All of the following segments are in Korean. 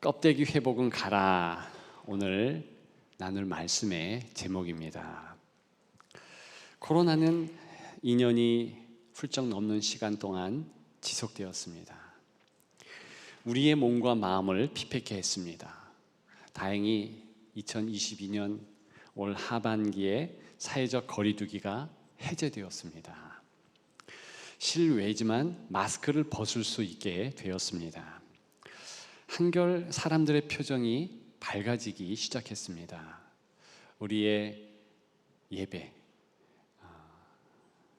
껍데기 회복은 가라. 오늘 나눌 말씀의 제목입니다. 코로나는 2년이 훌쩍 넘는 시간 동안 지속되었습니다. 우리의 몸과 마음을 피폐케 했습니다. 다행히 2022년 올 하반기에 사회적 거리두기가 해제되었습니다. 실외지만 마스크를 벗을 수 있게 되었습니다. 한결 사람들의 표정이 밝아지기 시작했습니다. 우리의 예배,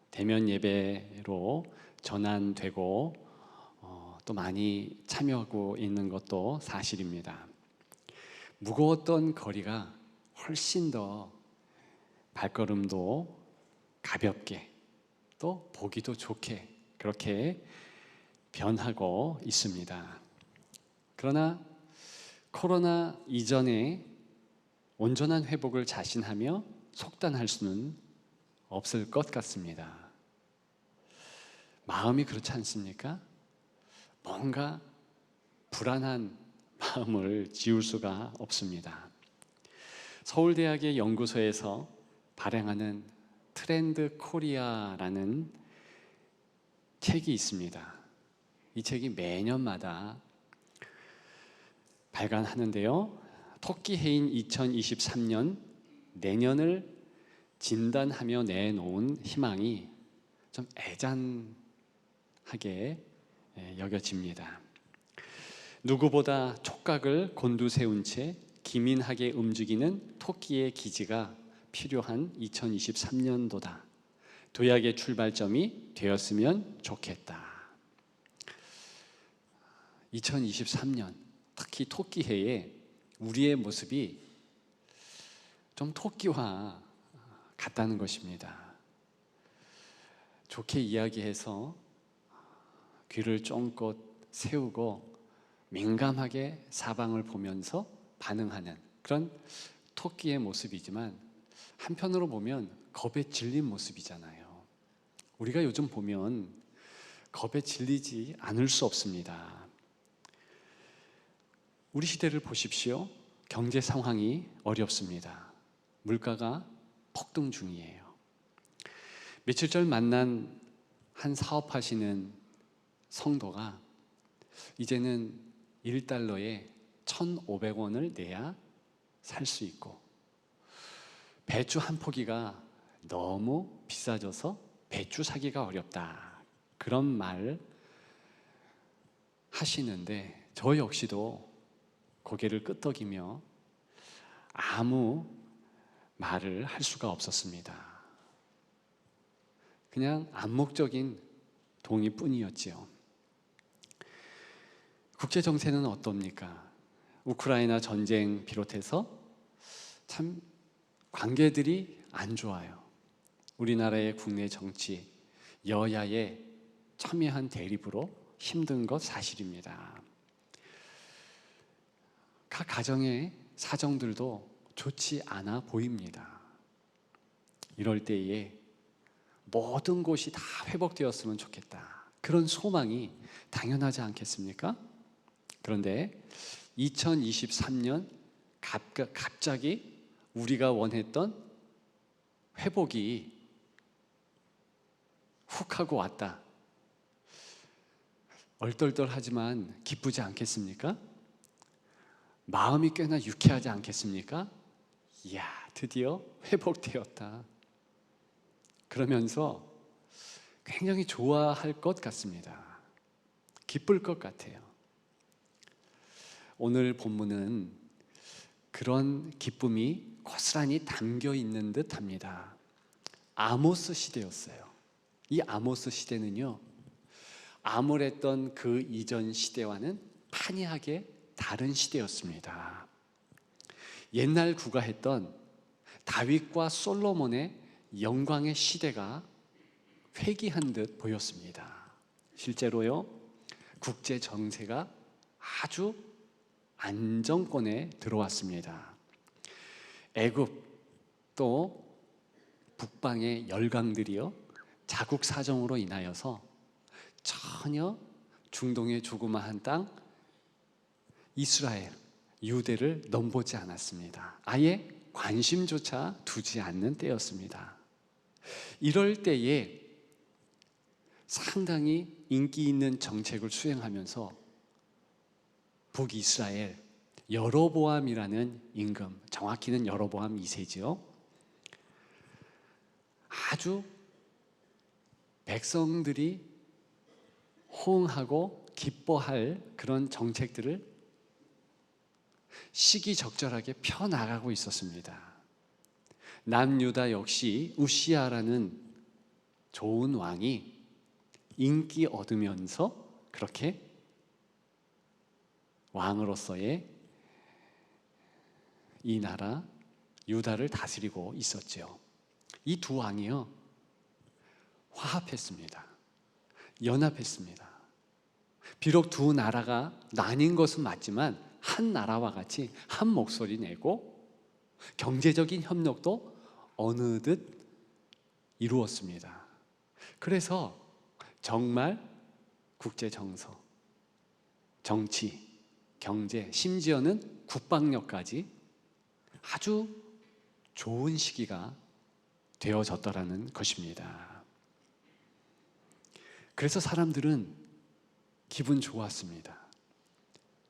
대면 예배로 전환되고 또 많이 참여하고 있는 것도 사실입니다. 무거웠던 거리가 훨씬 더 발걸음도 가볍게 또 보기도 좋게 그렇게 변하고 있습니다. 그러나 코로나 이전에 온전한 회복을 자신하며 속단할 수는 없을 것 같습니다. 마음이 그렇지 않습니까? 뭔가 불안한 마음을 지울 수가 없습니다. 서울대학의 연구소에서 발행하는 트렌드 코리아라는 책이 있습니다. 이 책이 매년마다 발간하는데요. 토끼 해인 2023년 내년을 진단하며 내놓은 희망이 좀 애잔하게 여겨집니다. 누구보다 촉각을 곤두세운 채 기민하게 움직이는 토끼의 기지가 필요한 2023년도다. 도약의 출발점이 되었으면 좋겠다. 2023년 특히 토끼해에 우리의 모습이 좀 토끼와 같다는 것입니다. 좋게 이야기해서 귀를 쫑긋 세우고 민감하게 사방을 보면서 반응하는 그런 토끼의 모습이지만 한편으로 보면 겁에 질린 모습이잖아요. 우리가 요즘 보면 겁에 질리지 않을 수 없습니다. 우리 시대를 보십시오. 경제 상황이 어렵습니다. 물가가 폭등 중이에요. 며칠 전 만난 한 사업하시는 성도가 이제는 1달러에 1,500원을 내야 살 수 있고 배추 한 포기가 너무 비싸져서 배추 사기가 어렵다. 그런 말 하시는데 저 역시도 고개를 끄덕이며 아무 말을 할 수가 없었습니다. 그냥 암묵적인 동의뿐이었지요. 국제 정세는 어떻습니까? 우크라이나 전쟁 비롯해서 참 관계들이 안 좋아요. 우리나라의 국내 정치, 여야의 첨예한 대립으로 힘든 것 사실입니다. 각 가정의 사정들도 좋지 않아 보입니다. 이럴 때에 모든 곳이 다 회복되었으면 좋겠다. 그런 소망이 당연하지 않겠습니까? 그런데 2023년 갑자기 우리가 원했던 회복이 훅 하고 왔다. 얼떨떨하지만 기쁘지 않겠습니까? 마음이 꽤나 유쾌하지 않겠습니까? 이야, 드디어 회복되었다. 그러면서 굉장히 좋아할 것 같습니다. 기쁠 것 같아요. 오늘 본문은 그런 기쁨이 고스란히 담겨 있는 듯 합니다. 아모스 시대였어요. 이 아모스 시대는요, 암울했던 그 이전 시대와는 판이하게 다른 시대였습니다. 옛날 구가했던 다윗과 솔로몬의 영광의 시대가 회귀한 듯 보였습니다. 실제로요, 국제 정세가 아주 안정권에 들어왔습니다. 애굽 또 북방의 열강들이요, 자국 사정으로 인하여서 전혀 중동의 조그마한 땅 이스라엘, 유대를 넘보지 않았습니다. 아예 관심조차 두지 않는 때였습니다. 이럴 때에 상당히 인기 있는 정책을 수행하면서 북이스라엘 여로보암이라는 임금, 정확히는 여로보암 2세지요. 아주 백성들이 호응하고 기뻐할 그런 정책들을 시기적절하게 펴나가고 있었습니다. 남유다 역시 우시야라는 좋은 왕이 인기 얻으면서 그렇게 왕으로서의 이 나라 유다를 다스리고 있었죠. 이 두 왕이요, 화합했습니다. 연합했습니다. 비록 두 나라가 나뉜 것은 맞지만 한 나라와 같이 한 목소리 내고 경제적인 협력도 어느덧 이루었습니다. 그래서 정말 국제 정서, 정치, 경제, 심지어는 국방력까지 아주 좋은 시기가 되어졌더라는 것입니다. 그래서 사람들은 기분 좋았습니다.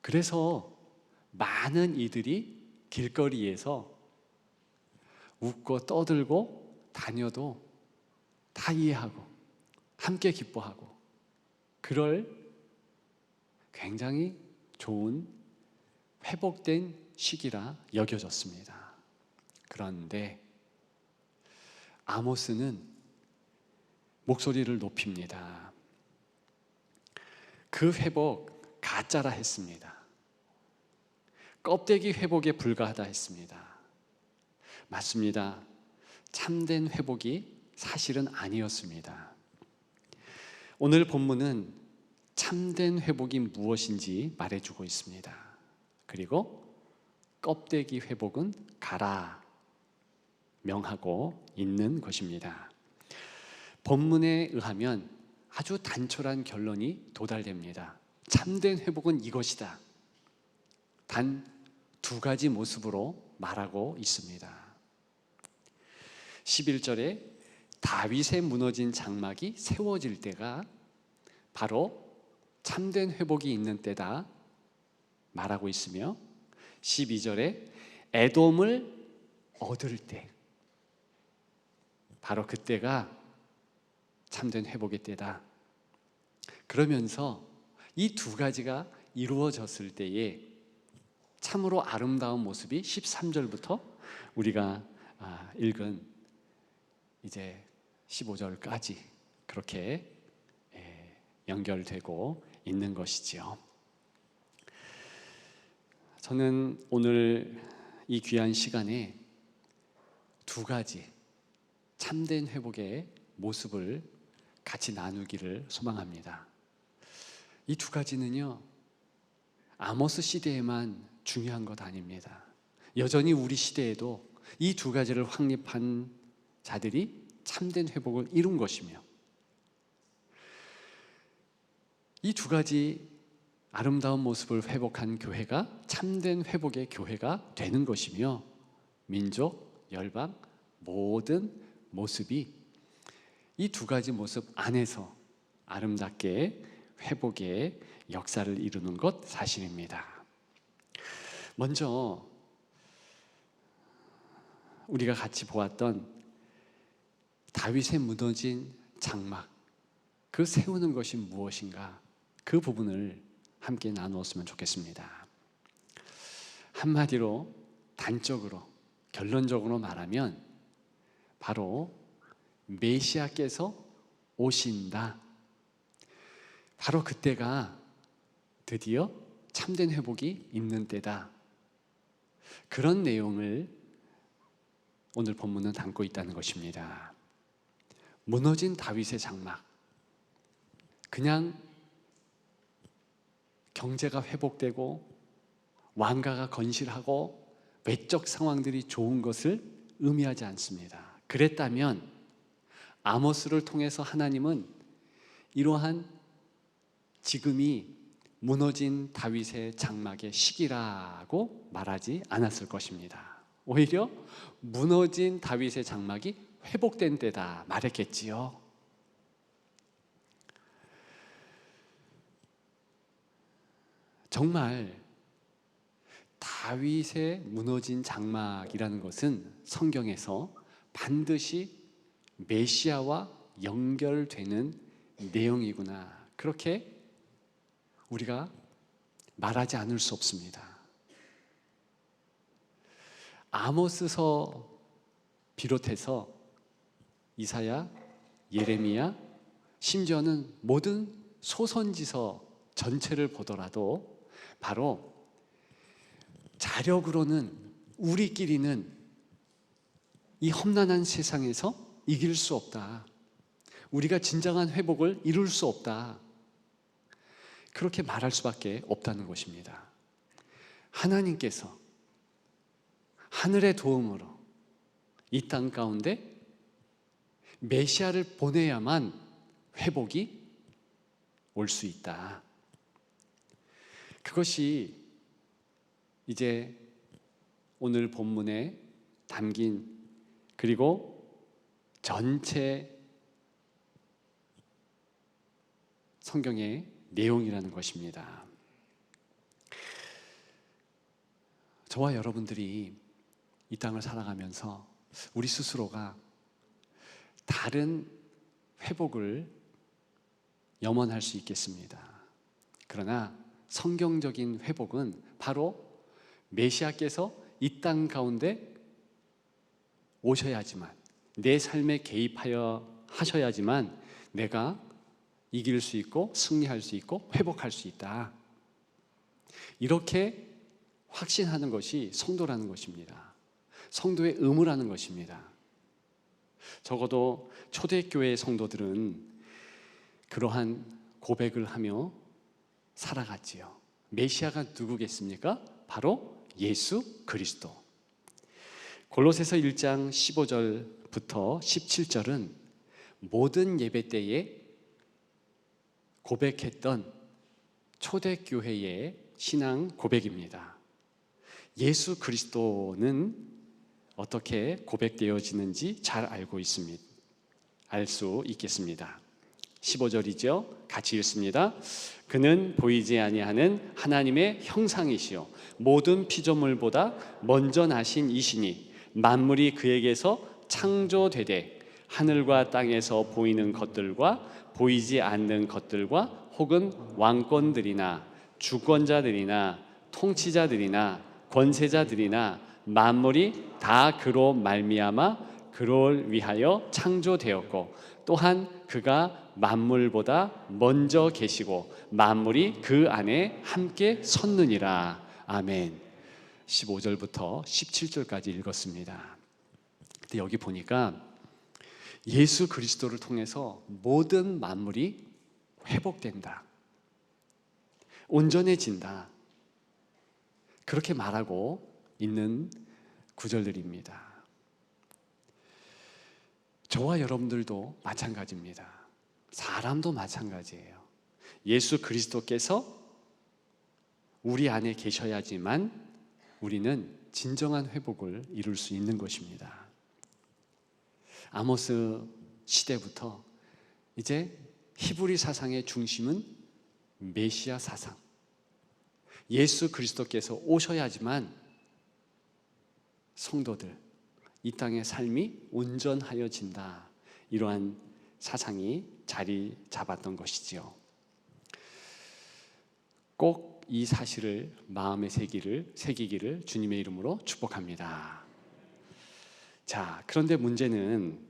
그래서 많은 이들이 길거리에서 웃고 떠들고 다녀도 다 이해하고 함께 기뻐하고 그럴 굉장히 좋은 회복된 시기라 여겨졌습니다. 그런데 아모스는 목소리를 높입니다. 그 회복 가짜라 했습니다. 껍데기 회복에 불과하다 했습니다. 맞습니다. 참된 회복이 사실은 아니었습니다. 오늘 본문은 참된 회복이 무엇인지 말해주고 있습니다. 그리고 껍데기 회복은 가라 명하고 있는 것입니다. 본문에 의하면 아주 단촐한 결론이 도달됩니다. 참된 회복은 이것이다. 단 두 가지 모습으로 말하고 있습니다. 11절에 다윗의 무너진 장막이 세워질 때가 바로 참된 회복이 있는 때다 말하고 있으며 12절에 에돔을 얻을 때 바로 그때가 참된 회복의 때다. 그러면서 이 두 가지가 이루어졌을 때에 참으로 아름다운 모습이 13절부터 우리가 읽은 이제 15절까지 그렇게 연결되고 있는 것이지요. 저는 오늘 이 귀한 시간에 두 가지 참된 회복의 모습을 같이 나누기를 소망합니다. 이 두 가지는요, 아모스 시대에만 중요한 것 아닙니다. 여전히 우리 시대에도 이 두 가지를 확립한 자들이 참된 회복을 이룬 것이며 이 두 가지 아름다운 모습을 회복한 교회가 참된 회복의 교회가 되는 것이며 민족, 열방, 모든 모습이 이 두 가지 모습 안에서 아름답게 회복의 역사를 이루는 것 사실입니다. 먼저 우리가 같이 보았던 다윗의 무너진 장막, 그 세우는 것이 무엇인가, 그 부분을 함께 나누었으면 좋겠습니다. 한마디로 단적으로 결론적으로 말하면 바로 메시아께서 오신다. 바로 그때가 드디어 참된 회복이 있는 때다. 그런 내용을 오늘 본문은 담고 있다는 것입니다. 무너진 다윗의 장막, 그냥 경제가 회복되고 왕가가 건실하고 외적 상황들이 좋은 것을 의미하지 않습니다. 그랬다면 아모스를 통해서 하나님은 이러한 지금이 무너진 다윗의 장막의 시기라고 말하지 않았을 것입니다. 오히려 무너진 다윗의 장막이 회복된 때다 말했겠지요. 정말 다윗의 무너진 장막이라는 것은 성경에서 반드시 메시아와 연결되는 내용이구나, 그렇게 우리가 말하지 않을 수 없습니다. 아모스서 비롯해서 이사야, 예레미야, 심지어는 모든 소선지서 전체를 보더라도 바로 자력으로는 우리끼리는 이 험난한 세상에서 이길 수 없다, 우리가 진정한 회복을 이룰 수 없다, 그렇게 말할 수밖에 없다는 것입니다. 하나님께서 하늘의 도움으로 이 땅 가운데 메시아를 보내야만 회복이 올 수 있다. 그것이 이제 오늘 본문에 담긴, 그리고 전체 성경의 내용이라는 것입니다. 저와 여러분들이 이 땅을 살아가면서 우리 스스로가 다른 회복을 염원할 수 있겠습니다. 그러나 성경적인 회복은 바로 메시아께서 이 땅 가운데 오셔야지만, 내 삶에 개입하여 하셔야지만 내가 이길 수 있고 승리할 수 있고 회복할 수 있다, 이렇게 확신하는 것이 성도라는 것입니다. 성도의 의무라는 것입니다. 적어도 초대교회 성도들은 그러한 고백을 하며 살아갔지요. 메시아가 누구겠습니까? 바로 예수 그리스도. 골로새서 1장 15절부터 17절은 모든 예배 때에 고백했던 초대교회의 신앙 고백입니다. 예수 그리스도는 어떻게 고백되어지는지 잘 알고 있습니다. 알 수 있겠습니다. 15절이죠. 같이 읽습니다. 그는 보이지 아니하는 하나님의 형상이시요 모든 피조물보다 먼저 나신 이시니 만물이 그에게서 창조되되 하늘과 땅에서 보이는 것들과 보이지 않는 것들과 혹은 왕권들이나 주권자들이나 통치자들이나 권세자들이나 만물이 다 그로 말미암아 그를 위하여 창조되었고 또한 그가 만물보다 먼저 계시고 만물이 그 안에 함께 섰느니라. 아멘. 15절부터 17절까지 읽었습니다. 근데 여기 보니까 예수 그리스도를 통해서 모든 만물이 회복된다, 온전해진다, 그렇게 말하고 있는 구절들입니다. 저와 여러분들도 마찬가지입니다. 사람도 마찬가지예요. 예수 그리스도께서 우리 안에 계셔야지만 우리는 진정한 회복을 이룰 수 있는 것입니다. 아모스 시대부터 이제 히브리 사상의 중심은 메시아 사상, 예수 그리스도께서 오셔야지만 성도들, 이 땅의 삶이 온전하여진다, 이러한 사상이 자리 잡았던 것이지요. 꼭 이 사실을 마음에 새기기를 주님의 이름으로 축복합니다. 자, 그런데 문제는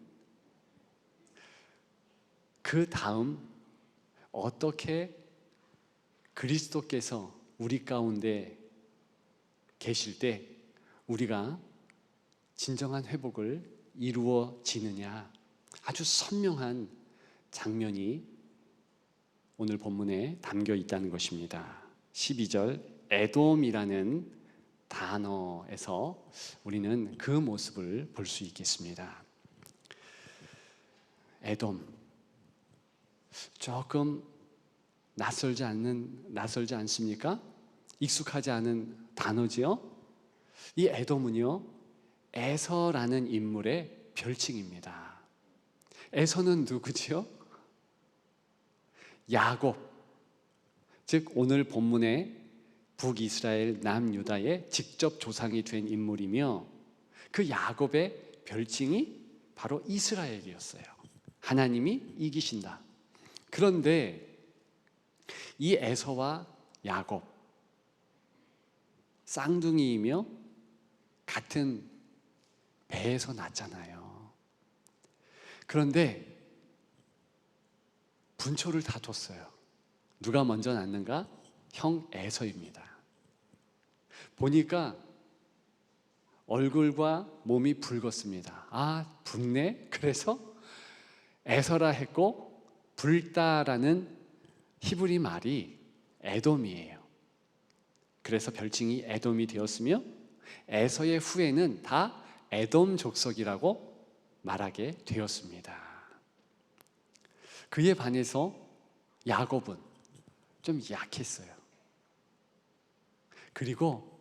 그 다음 어떻게 그리스도께서 우리 가운데 계실 때 우리가 진정한 회복을 이루어지느냐, 아주 선명한 장면이 오늘 본문에 담겨 있다는 것입니다. 12절 에돔이라는 단어에서 우리는 그 모습을 볼 수 있겠습니다. 에돔, 조금 낯설지 않습니까? 익숙하지 않은 단어지요. 이 에돔은요, 에서라는 인물의 별칭입니다. 에서는 누구지요? 야곱, 즉 오늘 본문의 북이스라엘 남유다의 직접 조상이 된 인물이며, 그 야곱의 별칭이 바로 이스라엘이었어요. 하나님이 이기신다. 그런데 이 에서와 야곱, 쌍둥이이며 같은 배에서 났잖아요. 그런데 분초를 다퉜어요. 누가 먼저 낳는가? 형 에서입니다. 보니까 얼굴과 몸이 붉었습니다. 아, 붉네? 그래서 에서라 했고, 붉다라는 히브리 말이 에돔이에요. 그래서 별칭이 에돔이 되었으며, 에서의 후예는 다 에돔 족속이라고 말하게 되었습니다. 그에 반해서 야곱은 좀 약했어요. 그리고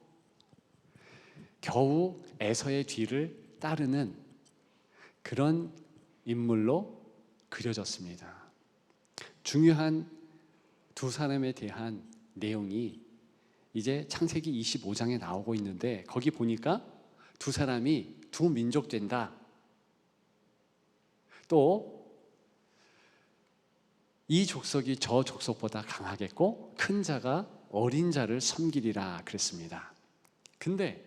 겨우 에서의 뒤를 따르는 그런 인물로 그려졌습니다. 중요한 두 사람에 대한 내용이 이제 창세기 25장에 나오고 있는데, 거기 보니까 두 사람이 두 민족 된다. 또 이 족속이 저 족속보다 강하겠고 큰 자가 어린 자를 섬기리라 그랬습니다. 근데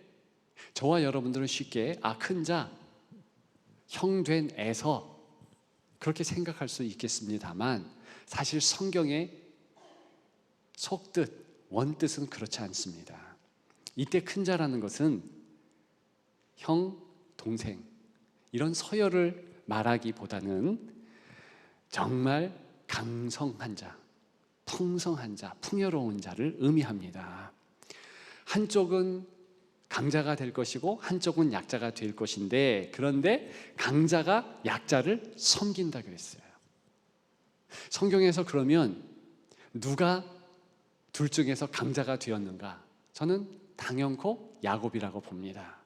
저와 여러분들은 쉽게 큰 자, 형 된 에서, 그렇게 생각할 수 있겠습니다만, 사실 성경의 속뜻, 원뜻은 그렇지 않습니다. 이때 큰 자라는 것은 형, 동생, 이런 서열을 말하기보다는 정말 강성한 자, 풍성한 자, 풍요로운 자를 의미합니다. 한쪽은 강자가 될 것이고 한쪽은 약자가 될 것인데, 그런데 강자가 약자를 섬긴다 그랬어요. 성경에서 그러면 누가 둘 중에서 강자가 되었는가? 저는 당연코 야곱이라고 봅니다.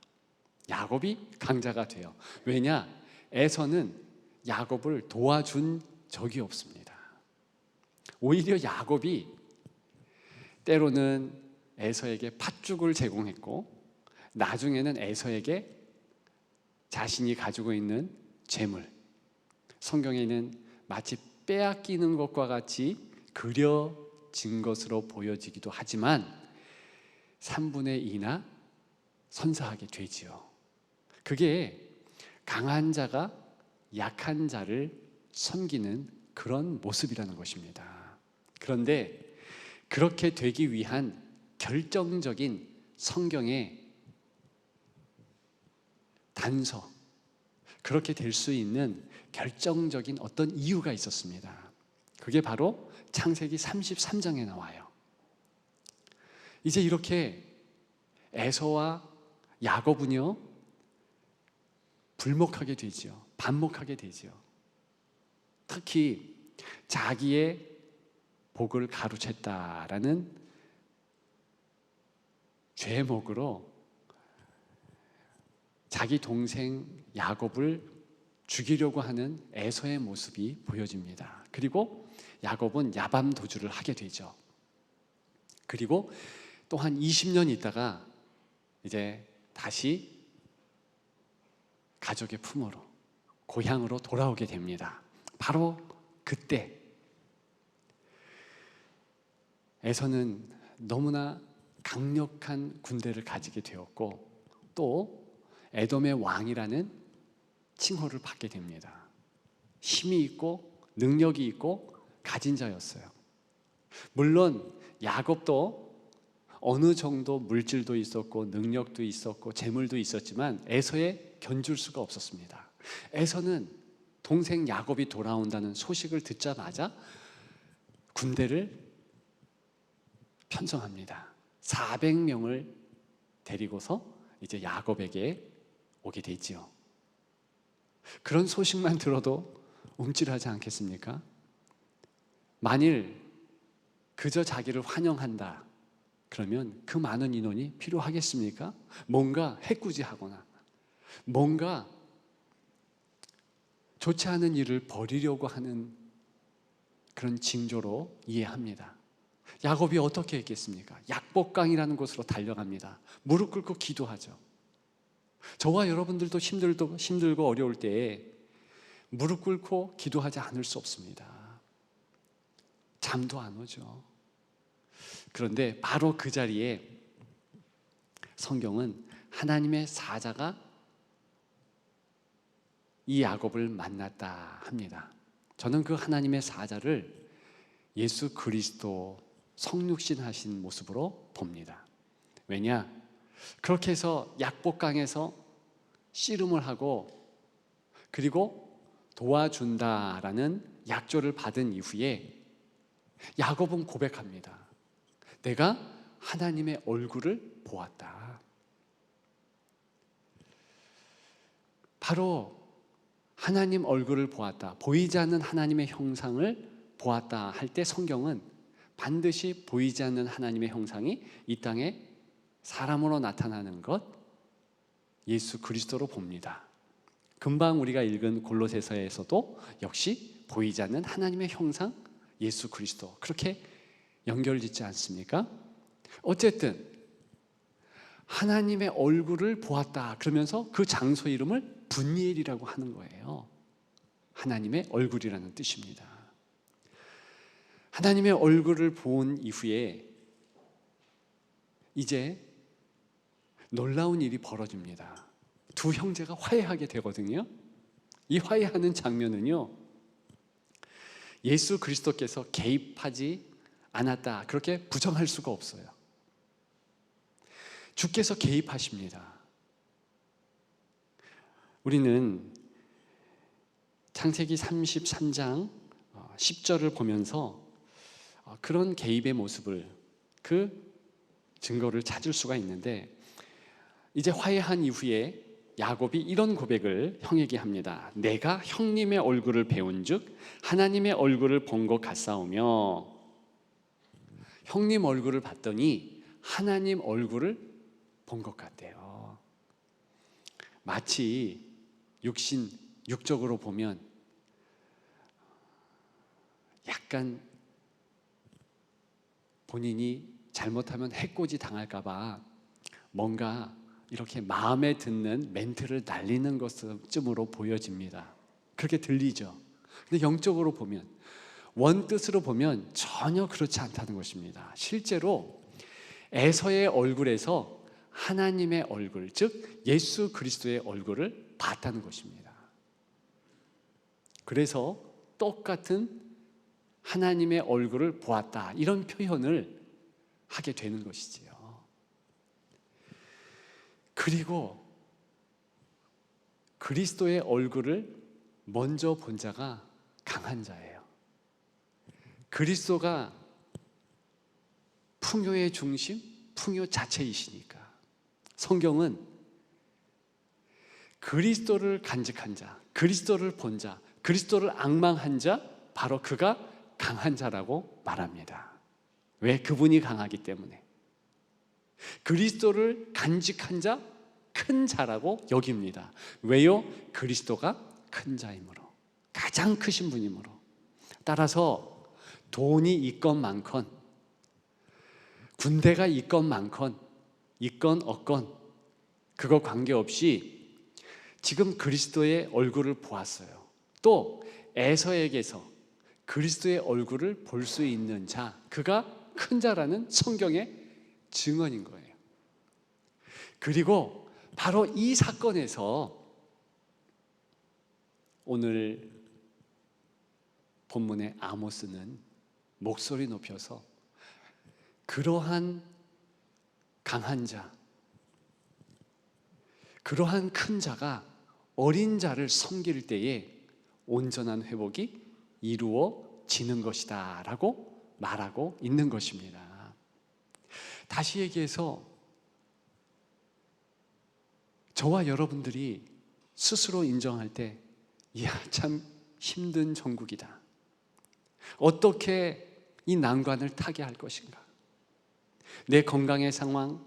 야곱이 강자가 돼요. 왜냐? 에서는 야곱을 도와준 적이 없습니다. 오히려 야곱이 때로는 에서에게 팥죽을 제공했고, 나중에는 에서에게 자신이 가지고 있는 재물, 성경에는 마치 빼앗기는 것과 같이 그려진 것으로 보여지기도 하지만 3분의 2나 선사하게 되지요. 그게 강한 자가 약한 자를 섬기는 그런 모습이라는 것입니다. 그런데 그렇게 되기 위한 결정적인 성경의 단서, 그렇게 될 수 있는 결정적인 어떤 이유가 있었습니다. 그게 바로 창세기 33장에 나와요. 이제 이렇게 에서와 야곱은요, 불목하게 되죠. 반목하게 되죠. 특히 자기의 복을 가로챘다라는 죄목으로 자기 동생 야곱을 죽이려고 하는 에서의 모습이 보여집니다. 그리고 야곱은 야밤 도주를 하게 되죠. 그리고 또 한 20년 있다가 이제 다시 가족의 품으로, 고향으로 돌아오게 됩니다. 바로 그때 에서는 너무나 강력한 군대를 가지게 되었고, 또 에돔의 왕이라는 칭호를 받게 됩니다. 힘이 있고 능력이 있고 가진 자였어요. 물론 야곱도 어느 정도 물질도 있었고 능력도 있었고 재물도 있었지만 에서에 견줄 수가 없었습니다. 에서는 동생 야곱이 돌아온다는 소식을 듣자마자 군대를 편성합니다. 400명을 데리고서 이제 야곱에게 오게 되지요. 그런 소식만 들어도 움찔하지 않겠습니까? 만일 그저 자기를 환영한다. 그러면 그 많은 인원이 필요하겠습니까? 뭔가 해꾸지하거나 뭔가 좋지 않은 일을 벌이려고 하는 그런 징조로 이해합니다. 야곱이 어떻게 했겠습니까? 약복강이라는 곳으로 달려갑니다. 무릎 꿇고 기도하죠. 저와 여러분들도 힘들고 어려울 때에 무릎 꿇고 기도하지 않을 수 없습니다. 잠도 안 오죠. 그런데 바로 그 자리에 성경은 하나님의 사자가 이 야곱을 만났다 합니다. 저는 그 하나님의 사자를 예수 그리스도 성육신 하신 모습으로 봅니다. 왜냐? 그렇게 해서 약복강에서 씨름을 하고 그리고 도와준다라는 약조를 받은 이후에 야곱은 고백합니다. 내가 하나님의 얼굴을 보았다. 바로 하나님 얼굴을 보았다. 보이지 않는 하나님의 형상을 보았다 할 때 성경은 반드시 보이지 않는 하나님의 형상이 이 땅에 사람으로 나타나는 것, 예수 그리스도로 봅니다. 금방 우리가 읽은 골로새서에서도 역시 보이지 않는 하나님의 형상, 예수 그리스도 그렇게 연결짓지 않습니까? 어쨌든 하나님의 얼굴을 보았다 그러면서 그 장소 이름을 분이엘이라고 하는 거예요. 하나님의 얼굴이라는 뜻입니다. 하나님의 얼굴을 본 이후에 이제 놀라운 일이 벌어집니다. 두 형제가 화해하게 되거든요. 이 화해하는 장면은요, 예수 그리스도께서 개입하지 않았다 그렇게 부정할 수가 없어요. 주께서 개입하십니다. 우리는 창세기 33장 10절을 보면서 그런 개입의 모습을, 그 증거를 찾을 수가 있는데, 이제 화해한 이후에 야곱이 이런 고백을 형에게 합니다. 내가 형님의 얼굴을 배운즉 하나님의 얼굴을 본 것 같사오며, 형님 얼굴을 봤더니 하나님 얼굴을 본 것 같대요. 마치 육적으로 보면 약간 본인이 잘못하면 해코지 당할까 봐 뭔가 이렇게 마음에 드는 멘트를 날리는 것쯤으로 보여집니다. 그렇게 들리죠. 근데 영적으로 보면, 원뜻으로 보면 전혀 그렇지 않다는 것입니다. 실제로 에서의 얼굴에서 하나님의 얼굴, 즉 예수 그리스도의 얼굴을 봤다는 것입니다. 그래서 똑같은 하나님의 얼굴을 보았다 이런 표현을 하게 되는 것이지요. 그리고 그리스도의 얼굴을 먼저 본 자가 강한 자예요. 그리스도가 풍요의 중심, 풍요 자체이시니까. 성경은 그리스도를 간직한 자, 그리스도를 본 자, 그리스도를 앙망한 자, 바로 그가 강한 자라고 말합니다. 왜? 그분이 강하기 때문에. 그리스도를 간직한 자, 큰 자라고 여깁니다. 왜요? 그리스도가 큰 자이므로, 가장 크신 분이므로. 따라서 돈이 있건 많건, 군대가 있건 많건, 있건 없건 그거 관계없이 지금 그리스도의 얼굴을 보았어요. 또 에서에게서 그리스도의 얼굴을 볼 수 있는 자, 그가 큰 자라는 성경의 증언인 거예요. 그리고 바로 이 사건에서 오늘 본문의 아모스는 목소리 높여서 그러한 강한 자, 그러한 큰 자가 어린 자를 섬길 때에 온전한 회복이 이루어지는 것이다 라고 말하고 있는 것입니다. 다시 얘기해서 저와 여러분들이 스스로 인정할 때, 이야 참 힘든 정국이다, 어떻게 이 난관을 타게 할 것인가? 내 건강의 상황,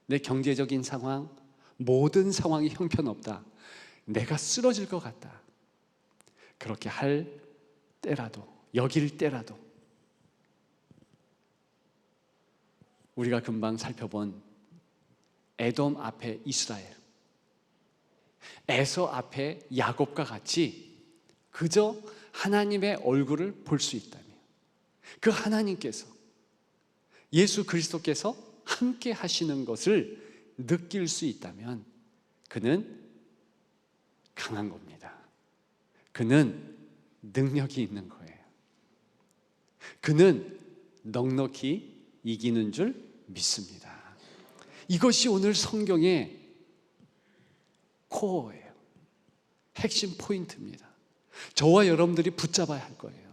내 경제적인 상황, 모든 상황이 형편없다. 내가 쓰러질 것 같다. 그렇게 할 때라도, 여길 때라도 우리가 금방 살펴본 에돔 앞에 이스라엘, 에서 앞에 야곱과 같이 그저 하나님의 얼굴을 볼 수 있다면, 그 하나님께서, 예수 그리스도께서 함께 하시는 것을 느낄 수 있다면 그는 강한 겁니다. 그는 능력이 있는 거예요. 그는 넉넉히 이기는 줄 믿습니다. 이것이 오늘 성경의 코어예요. 핵심 포인트입니다. 저와 여러분들이 붙잡아야 할 거예요.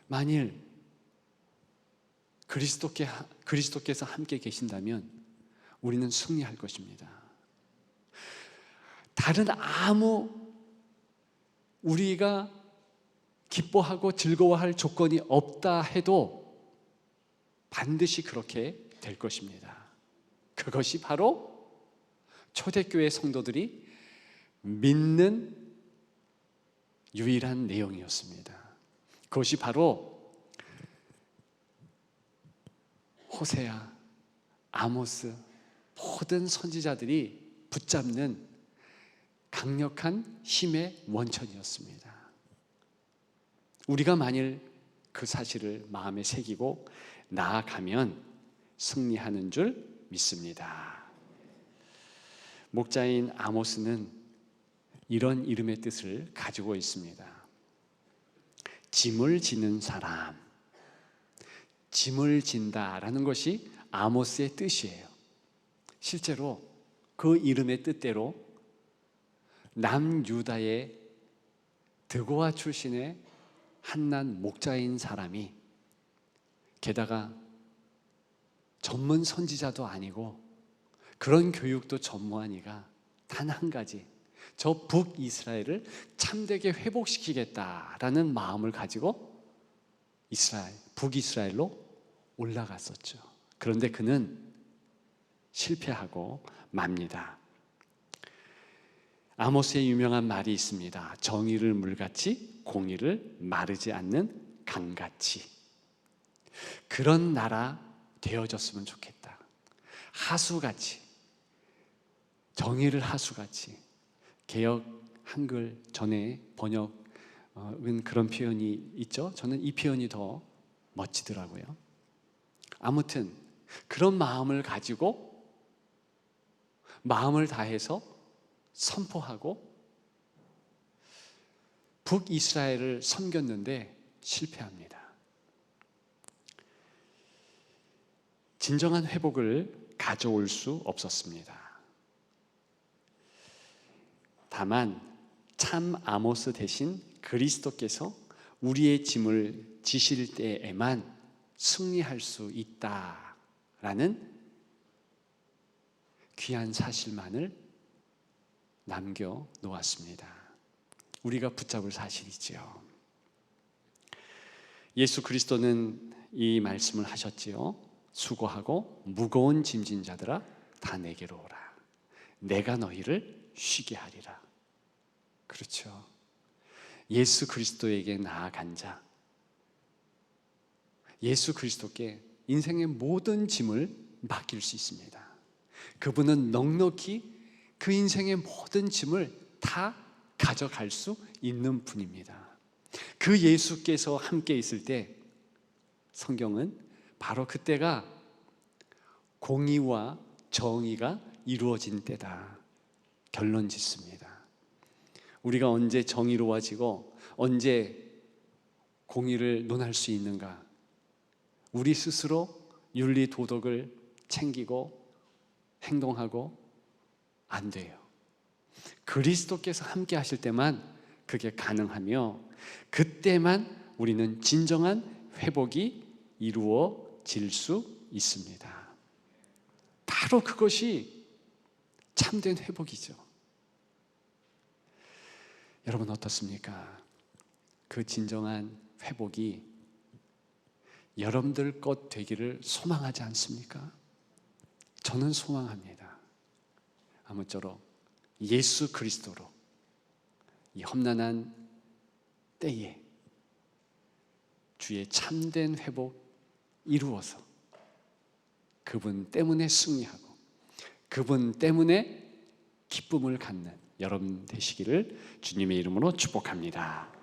만일 그리스도께서 함께 계신다면 우리는 승리할 것입니다. 다른 아무 우리가 기뻐하고 즐거워할 조건이 없다 해도 반드시 그렇게 될 것입니다. 그것이 바로 초대교회 성도들이 믿는 유일한 내용이었습니다. 그것이 바로 호세아, 아모스, 모든 선지자들이 붙잡는 강력한 힘의 원천이었습니다. 우리가 만일 그 사실을 마음에 새기고 나아가면 승리하는 줄 믿습니다. 목자인 아모스는 이런 이름의 뜻을 가지고 있습니다. 짐을 지는 사람, 짐을 진다라는 것이 아모스의 뜻이에요. 실제로 그 이름의 뜻대로 남유다의 드고아 출신의 한난 목자인 사람이, 게다가 전문 선지자도 아니고 그런 교육도 전무한 이가 단 한 가지, 저 북이스라엘을 참되게 회복시키겠다라는 마음을 가지고 북이스라엘로 올라갔었죠. 그런데 그는 실패하고 맙니다. 아모스의 유명한 말이 있습니다. 정의를 물같이, 공의를 마르지 않는 강같이. 그런 나라 되어졌으면 좋겠다. 하수같이, 정의를 하수같이. 개역 한글 전에 번역은 그런 표현이 있죠. 저는 이 표현이 더 멋지더라고요. 아무튼 그런 마음을 가지고 마음을 다해서 선포하고 북이스라엘을 섬겼는데 실패합니다. 진정한 회복을 가져올 수 없었습니다. 다만 참 아모스 대신 그리스도께서 우리의 짐을 지실 때에만 승리할 수 있다라는 귀한 사실만을 남겨 놓았습니다. 우리가 붙잡을 사실이지요. 예수 그리스도는 이 말씀을 하셨지요. 수고하고 무거운 짐진 자들아 다 내게로 오라. 내가 너희를 쉬게 하리라. 그렇죠. 예수 그리스도에게 나아간 자, 예수 그리스도께 인생의 모든 짐을 맡길 수 있습니다. 그분은 넉넉히 그 인생의 모든 짐을 다 가져갈 수 있는 분입니다. 그 예수께서 함께 있을 때 성경은 바로 그때가 공의와 정의가 이루어진 때다 결론 짓습니다. 우리가 언제 정의로워지고 언제 공의를 논할 수 있는가? 우리 스스로 윤리 도덕을 챙기고 행동하고 안 돼요. 그리스도께서 함께 하실 때만 그게 가능하며 그때만 우리는 진정한 회복이 이루어질 수 있습니다. 바로 그것이 참된 회복이죠. 여러분 어떻습니까? 그 진정한 회복이 여러분들 것 되기를 소망하지 않습니까? 저는 소망합니다. 아무쪼록 예수 그리스도로 이 험난한 때에 주의 참된 회복 이루어서 그분 때문에 승리하고 그분 때문에 기쁨을 갖는 여러분 되시기를 주님의 이름으로 축복합니다.